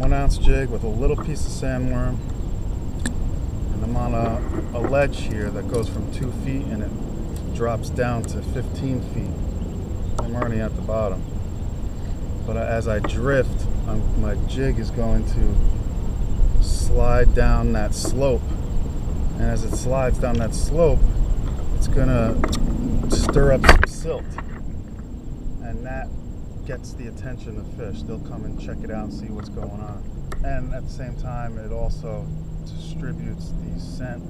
1-ounce jig with a little piece of sandworm, and I'm on a ledge here that goes from 2 feet and it drops down to 15 feet. I'm already at the bottom, but as I drift, my jig is going to slide down that slope, and as it slides down that slope, it's gonna stir up some silt, and that gets the attention of fish. They'll come and check it out and see what's going on, and at the same time it also distributes the scent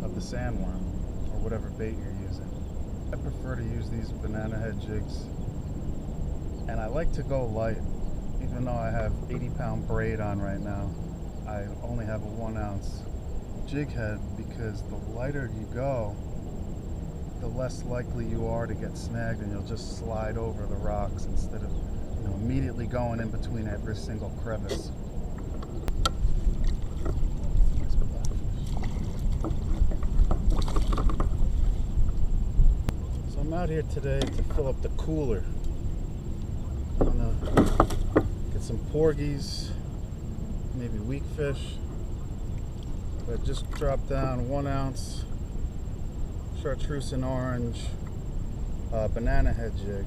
of the sandworm or whatever bait you're using. I prefer to use these banana head jigs, and I like to go light. Even though I have 80-pound braid on right now, I only have a 1-ounce jig head, because the lighter you go, the less likely you are to get snagged, and you'll just slide over the rocks instead of, immediately going in between every single crevice. So I'm out here today to fill up the cooler. I'm gonna get some porgies, maybe weak fish. I just dropped down 1-ounce chartreuse and orange banana head jig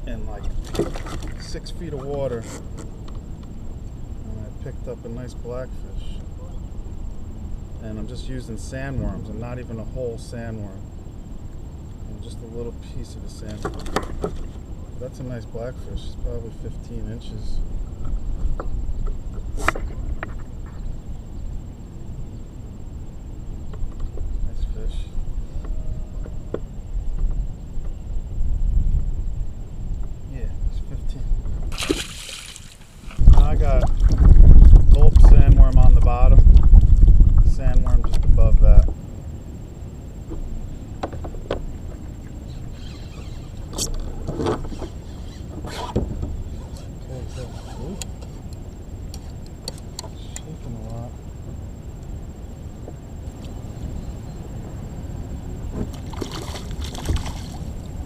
in like 6 feet of water, and I picked up a nice blackfish, and I'm just using sandworms, and not even a whole sandworm, and just a little piece of the sandworm. That's a nice blackfish. It's probably 15 inches. Got gulp sandworm on the bottom, sandworm just above that. Shaking a lot.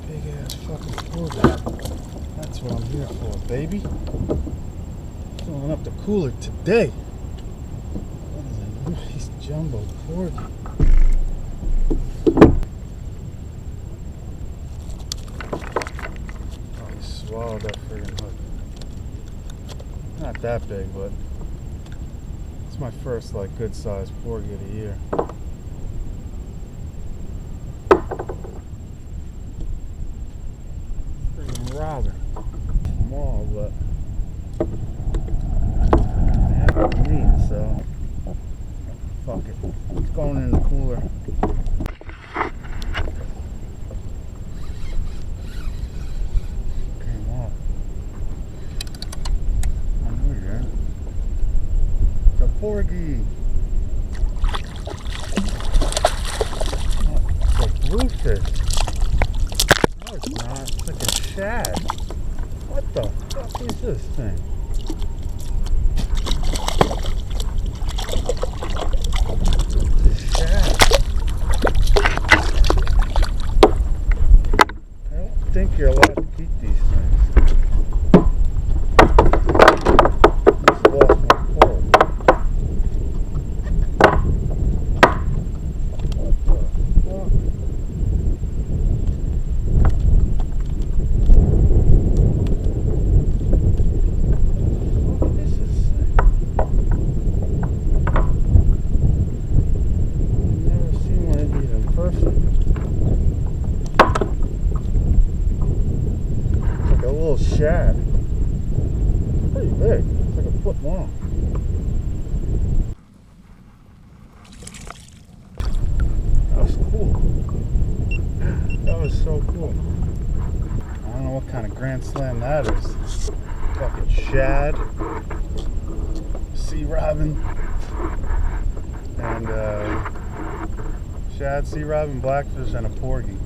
Big ass fucking porgy. That's what I'm here for, baby. Filling up the cooler today. What is a nice jumbo porgy. Oh, he swallowed that friggin' hook. Not that big, but it's my first good sized porgy of the year. Friggin' robber. Small, but so fuck it. It's going in the cooler. Came off. Oh, yeah. The porgy. Oh, it's a bluefish. No, it's not. It's like a shad. What the fuck is this thing? I think you're allowed to keep these things. Just lost my pole. What the fuck? What is this thing? I've never seen one of these in person. A little shad. It's pretty big. It's like a foot long. That was cool. That was so cool. I don't know what kind of grand slam that is. Fucking shad, sea robin, and shad, sea robin, blackfish, and a porgy.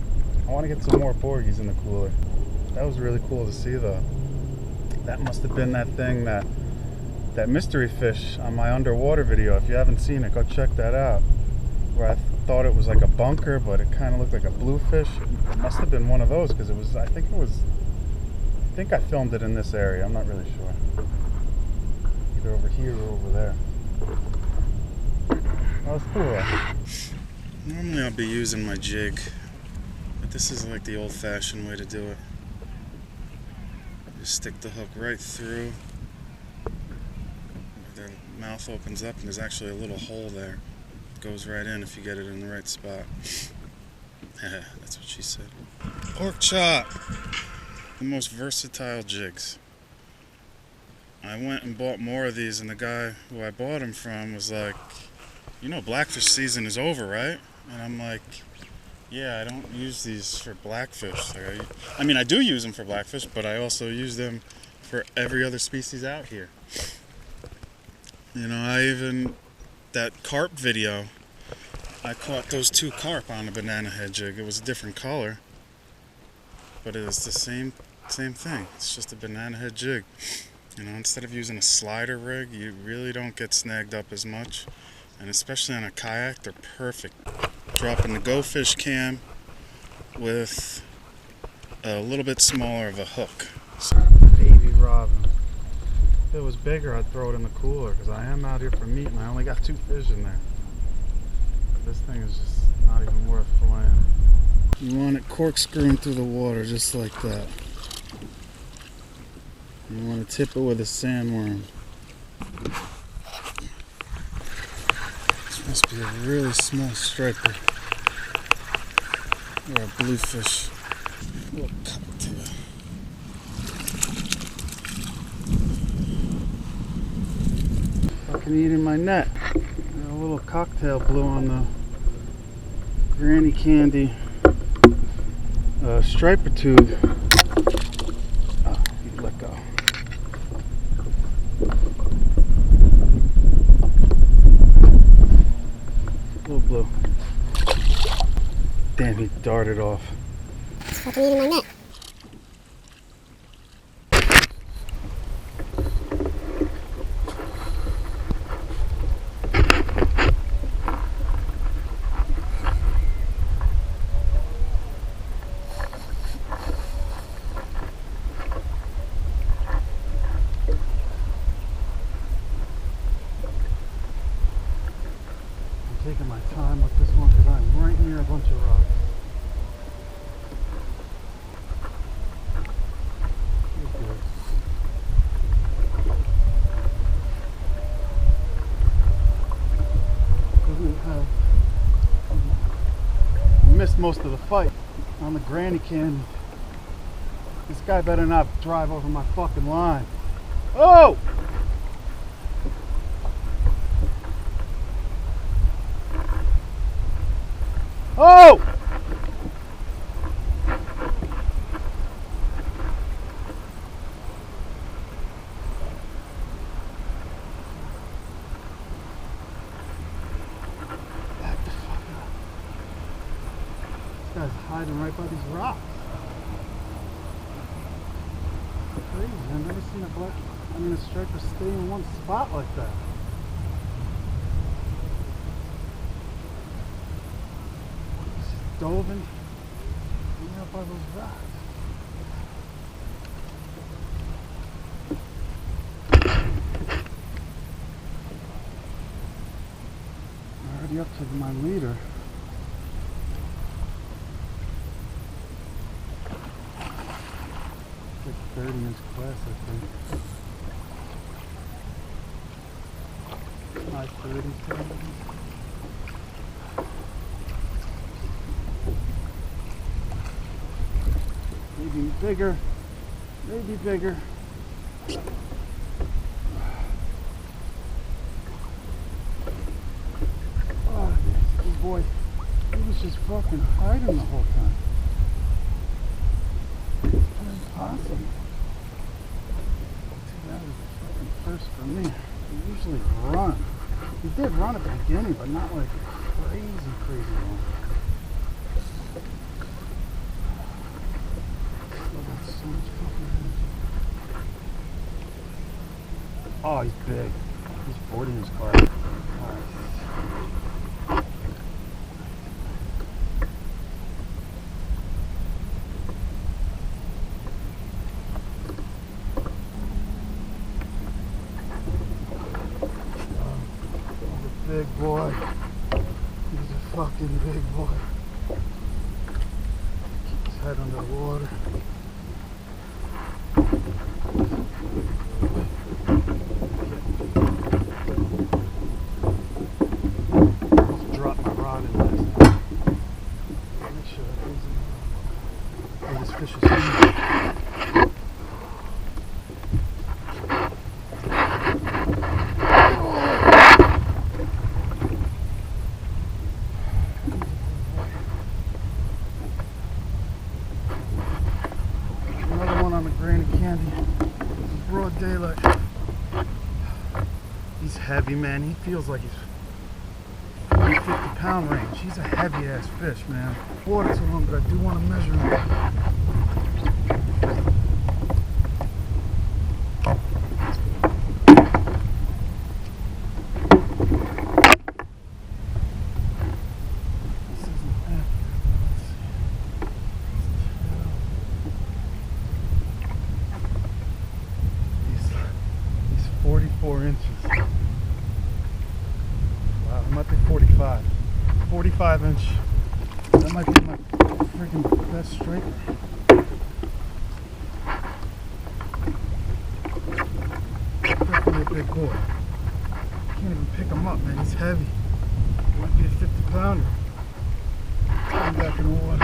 I want to get some more porgies in the cooler. That was really cool to see, though. That must have been that thing, that mystery fish on my underwater video. If you haven't seen it, go check that out. Where I thought it was like a bunker, but it kind of looked like a bluefish. It must have been one of those, because it was, I think I filmed it in this area. I'm not really sure. here or over there. Oh, it's cool. Normally I'll be using my jig, but this is like the old-fashioned way to do it. Just stick the hook right through. The mouth opens up and there's actually a little hole there. It goes right in if you get it in the right spot. That's what she said. Pork chop! The most versatile jigs. I went and bought more of these, and the guy who I bought them from was like, you know, blackfish season is over, right? And I'm like, yeah, I don't use these for blackfish. Like, I mean, I do use them for blackfish, but I also use them for every other species out here. You know, that carp video, I caught those 2 carp on a banana head jig. It was a different color, but it was the same thing. It's just a banana head jig. You know, instead of using a slider rig, you really don't get snagged up as much. And especially on a kayak, they're perfect. Dropping the Go Fish cam with a little bit smaller of a hook. Baby robin. If it was bigger, I'd throw it in the cooler because I am out here for meat and I only got 2 fish in there. This thing is just not even worth filleting. You want it corkscrewing through the water just like that. You want to tip it with a sandworm. This must be a really small striper. Or a bluefish. A little cocktail. Fucking eating my net. Got a little cocktail blue on the Granny Candy striper tube. Oh, you let go. Little blue. Damn, he darted off. It's fucking eating my net. Taking my time with this one because I'm right near a bunch of rocks. I missed most of the fight on the Granny Candy. This guy better not drive over my fucking line. Oh! Oh! Back the fuck up. This guy's hiding right by these rocks. Crazy. I've never seen a striper stay in one spot like that. Dove in up by those rocks. Already up to my leader. It's like 30-inch class, I think. High 30s. Maybe bigger, maybe bigger. Oh, this boy, he was just fucking hiding the whole time. It's impossible. That was the fucking first for me. He usually run. He did run at the beginning, but not like crazy long. Oh, he's big. He's 40 in his car. big boy. He's a fucking big boy. Keep his head under the water. Almost dropped my rod in last time. Make sure that goes in. Oh, this fish is huge. Another one on the grain of candy. Broad daylight. He's heavy, man. He feels like he's 40, 50 pound range. He's a heavy ass fish, man. Water to him, but I do want to measure him. He's 44 inches. Wow, it might be 45. 45 inch. That might be my freaking best striker. Definitely a big boy. Can't even pick him up, man. He's heavy. Might be a 50 pounder. Come back in the water.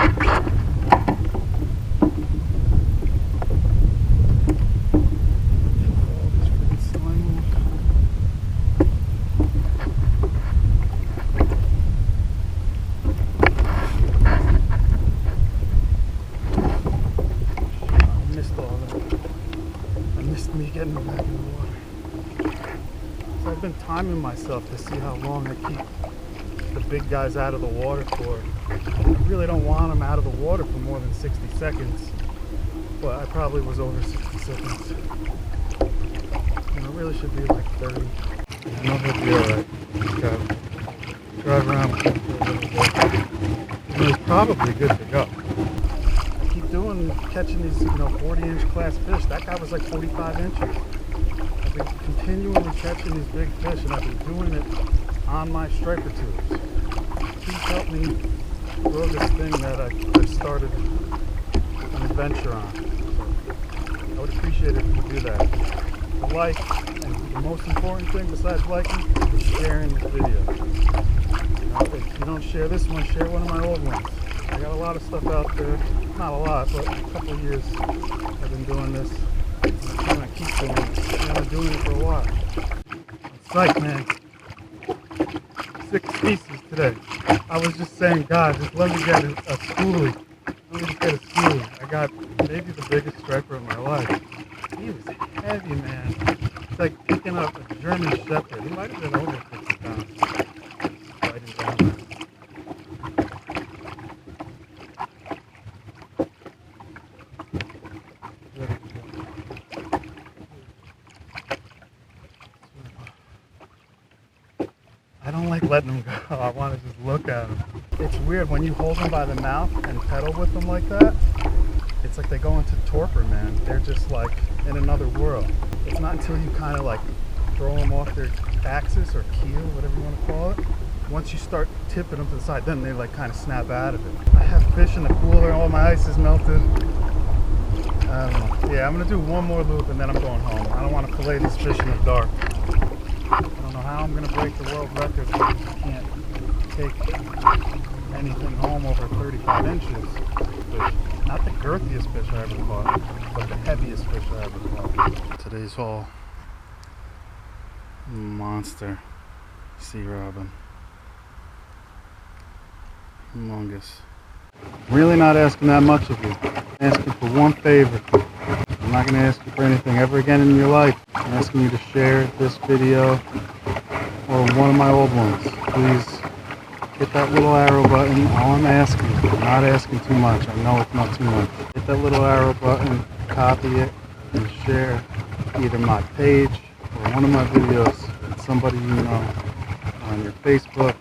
Me getting back in the water. So I've been timing myself to see how long I keep the big guys out of the water for. I really don't want them out of the water for more than 60 seconds, but I probably was over 60 seconds. And it really should be like 30. I know he'll be alright. Just gotta drive around with him for a little bit. And he's probably good to go. Catching these 40-inch class fish. That guy was like 45 inches. I've been continually catching these big fish, and I've been doing it on my striper tubes. Please help me grow this thing that I've started an adventure on. So I would appreciate it if you could do that. A like, and the most important thing besides liking is sharing this video. If you don't share this one, share one of my old ones. I got a lot of stuff out there. Not a lot, but a couple of years I've been doing this. I'm going to keep doing it. I've been doing it for a while. It's like, man, 6 species today. I was just saying, God, just let me get a schoolie. Let me just get a schoolie. I got maybe the biggest striper of my life. He was heavy, man. It's like picking up a German Shepherd. He might have been over 50 pounds. Sliding down there. I don't like letting them go. I want to just look at them. It's weird when you hold them by the mouth and pedal with them like that. It's like they go into torpor, man. They're just like in another world. It's not until you kind of like throw them off their axis or keel, whatever you want to call it. Once you start tipping them to the side, then they like kind of snap out of it. I have fish in the cooler. All my ice is melted. I don't know. Yeah, I'm gonna do one more loop and then I'm going home. I don't want to fillet these fish in the dark. I don't know how I'm going to break the world record because you can't take anything home over 35 inches. Fish. Not the girthiest fish I ever caught, but the heaviest fish I ever caught. Today's haul, monster sea robin. Humongous. Really not asking that much of you. I'm asking for one favor. I'm not going to ask you for anything ever again in your life. I'm asking you to share this video or one of my old ones. Please hit that little arrow button. All I'm asking, I'm not asking too much. I know it's not too much. Hit that little arrow button, copy it, and share either my page or one of my videos with somebody you know on your Facebook,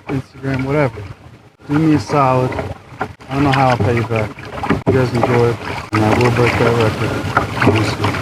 Instagram, whatever. Do me a solid. I don't know how I'll pay you back. You guys enjoyed, and I will break that record. I promise you.